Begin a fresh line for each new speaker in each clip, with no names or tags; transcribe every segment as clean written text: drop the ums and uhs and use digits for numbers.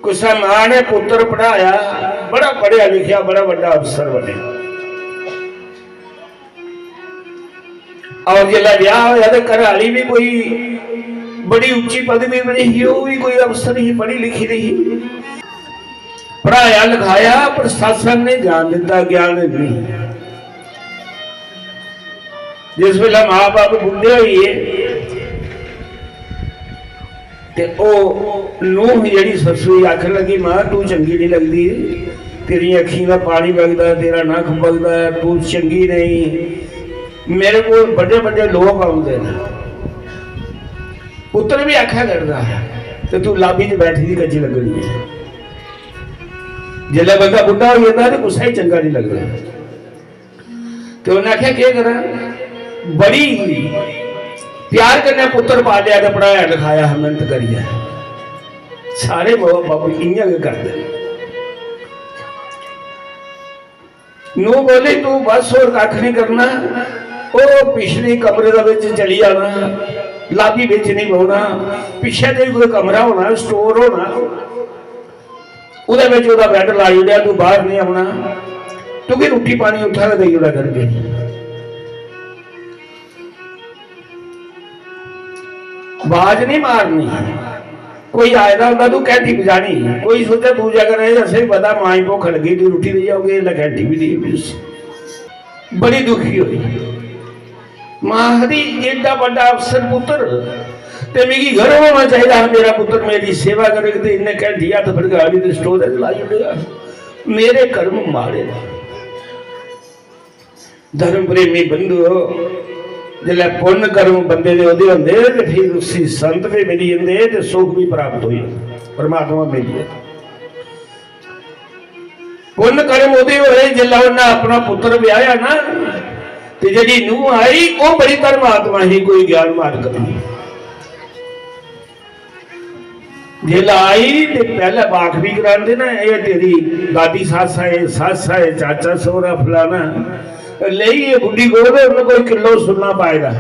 कुसा मां ने पुत्र पढ़ाया, बड़ा पढ़िया लिखिया, बड़ा बड़ा अफसर बने। और जिला ब्याह होया तो घरवाली भी कोई बड़ी उच्ची पदवी बनी ही, वो भी कोई अफसर ही, पढ़ी लिखी रही। पढ़ाया लिखाया पर सत्संग ने ज्ञान दिता, ज्ञान नहीं। जिस वेला मां बाप बुढ़े होइए ते ओ नूह जी ससू आखन लगी, मां तू चंगी नहीं लगती, तेरी अखी का पानी बगदा, तेरा नख बगदा, तू चंगी नहीं। मेरे को बड़े बड़े लोग आते हैं, पुत्र भी आख्या करता है, तो तू लाबी च बैठी दी कच्ची लगनी है। जिसले बंदा बुढ़ा हो जाता है तो गुस्सा ही चंगा नहीं लगता। तो उन्हें आख्या क्या करा, बड़ी प्यार करने पुत्र पा लिया, तो पढ़ाया लिखाया, मेहनत करिए। सारे मां बाप इं करते। नू बोले तू बस और कख नहीं करना, वो पिछली कमरे का चली जाना, लाबी बिच नहीं पाना, पिछे तो कोई कमरा होना, स्टोर होना, उहदा बैड लाई लिया, तू बाहर नहीं आना, क्योंकि रोटी पानी उठा के दई उड़ा करके। आवाज नहीं मारनी, कोई आएगा होगा तू कैंटी बजानी, कोई सोचा पूजा करे, ऐसे पता मां ही भुख लगी, तू रोटी दे जाओगे, कैंटी भी दी। बड़ी दुखी हुई मां दी, एडा बड़ा अफसर पुत्र, ते मिगी गर्व होना चाहिए मेरा पुत्र मेरी सेवा करेगा, तो इन्हें कैंटी हथ फड़का दी तो स्टोर लाई उड़ेगा। मेरे कर्म मारे। धर्म प्रेमी बंधु, जिसले पुण्य कर्म बंदे दे ओदे हुंदे ते फिर उसी संत भी मिली जांदे ते सुख भी प्राप्त हो जांदा, परमात्मा मिल। पुण्य कर्म ओदे होए जिसले उन्हें अपना पुत्र ब्याया ना, ते जिहड़ी नूह आई वो बड़ी परमात्मा ही, कोई ज्ञान मार्ग नहीं। जिसले आई तो पहले बाख भी करांदे ना, ये तेरी दादी सस है, चाचा सोहरा फलाना ले बुढ़ी को कोई किलो सुनना पाएगा।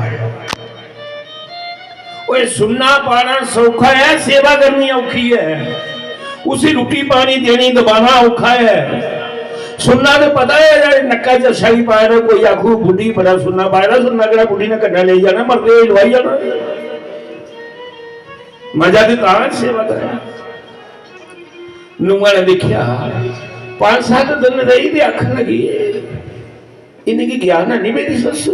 सुनना पाना सौखा है, सेवा करनी औखी है, उसी रोटी पानी देनी दबाना औखा है। सुनना तो पता है, नक्का चशा ही पाया, कोई आखू बुढ़ी बड़ा सुनना पाएगा, सुनना कि बुढ़ी ने कन्ना ले जाना, मरते लवाई जाना। मजा तो सेवा कर। नूंह ने देखिया 5-7 दिन रही तो आखन लगी, इनकी ज्ञान है नहीं मेरी ससु,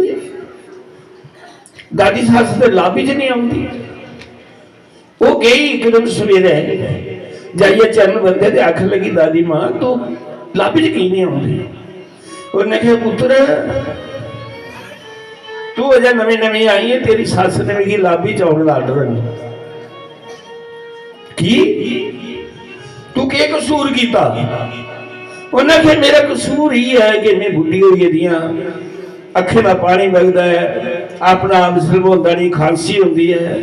दादी सस तो लाभी च नहीं आती। वो गई एक दिन सवेरे जाइए चरण बंदे ते आखन लगी, दादी मां तू लाभी च की नहीं आती। उन्हें कहा पुत्र तू अजे नवी नवी आई है, तेरी सस ने मेरी लाभी च आने ला डर की, तू के कसूर किया? उन्हें कहा मेरा कसूर ही है कि मैं बुढ़ी हुई दियां अखे का पानी बगदा है, अपना मिसल होता नहीं, खांसी होती है,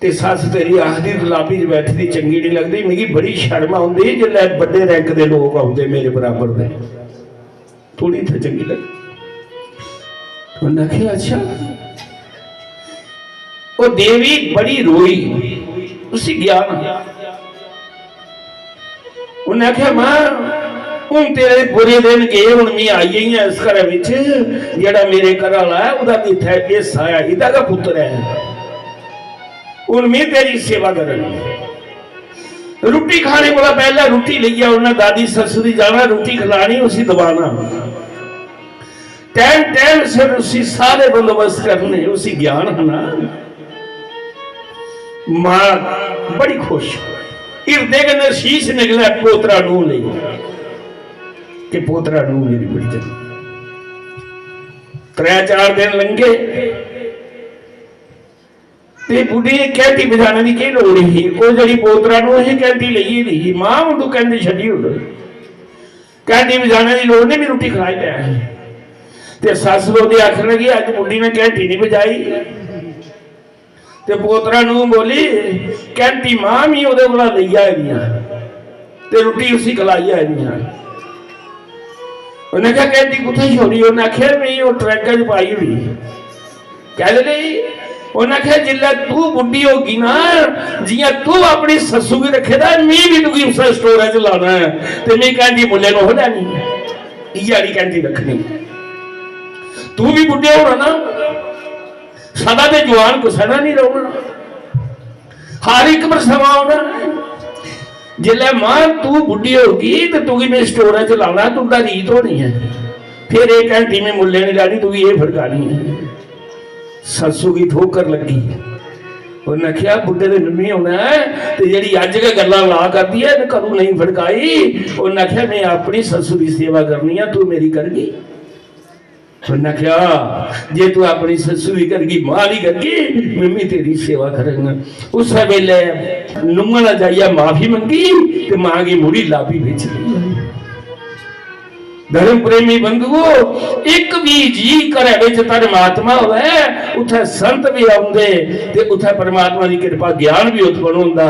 ते सस तेरी आखदी गुलाबी च बैठी दी चंगी नहीं लगती। मिगी बड़ी शर्म आउंदी जिसले बड़े रैंक के लोग आउंदे मेरे बराबर दे, थोड़ी तो चंगी लग। उन्हें कहा अच्छा। वो देवी बड़ी रोई, उसी ज्ञान। उन्हें आख्या मां हूं तेरे बुरे दिन गए, हूं मैं आई ही इस घर जड़ा मेरे घर वाला है वह इतना हिस्सा है, इदा का पुत्र है, हूं मैं तेरी सेवा करनी। रोटी खाने वाला पहले रोटी लिया उन्हें दादी ससु की जाना, रोटी खिलानी, उसी दबाना, टाइम टाइम से उसी सारे बंदोबस्त करने, उसी ज्ञान होना। मां बड़ी खुश, हिरदे कन्नै शीश निकला पोतरा नूह ले कि पोतरा नूह मेरी बड़ी चंगी। 3-4 दिन लंघे ते बुढ़ी ने कैंटी बजाने की क्या लोड़ ही, वो जी पोतरा नूह है कैंटी लई नहीं। मां हूं तू कैंटी छड्डी उड़, कैंटी बजाने की लोड़ नहीं, मैं रोटी खिलाई लै। सस रोदी आखन लगी अज बुढ़ी ने कैंटी नहीं बजाई, ते पोतरा नूह बोली कैंटी मां भी ओदे कोला लई आईयां ते रोटी उसी खलाई आईयां। उन्हें कहा कैंटी कुत्थे छोड़ी? उन्हें आख्या मैं वो ट्रैक च पाई हुई। कह नहीं उन्हें आख्या जिल्लै तू बुढ़ी होगी ना जियां तू अपनी सस्सू की रखेदा मैं भी तुगी उस स्टोर च लाना है ते मैं कैंची मुल्ले नो लैनी इयाड़ी कैंची रखनी तू भी बुढ़े होना ना सदा ते जवान कुसै ना नहीं रहना हर एक पर समा होना जिल्लै मां तू बुढ़ी होगी तो तुगी मैं स्टोर च लाना तुंदा रीत होनी है फिर एक घंटी में मुल्ले नहीं लानी तू ये फड़कानी है ससू की ठोकर लगी उन्हें आख्या बुढ़े ने नहीं होना है तो जी अज के गल्लां ला करती है कदू नहीं फड़काई उन्हें आख्या मैं अपनी ससू की सेवा करनी है तू मेरी करगी उन्हें आख्या जे तू अपनी ससू भी करगी मां नहीं करगी मैं भी तेरी सेवा करूंगा उस वेले नुंगन जाइए माफी मंगी तो मां की मुड़ी लाभी बेच ली धर्म प्रेमी बंधुओ एक भी जी करे विच परमात्मा होवे उथे संत भी आउंदे ते उथे परमात्मा की कृपा ज्ञान भी उत्पन्न होंदा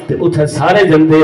ते उथे सारे जंदे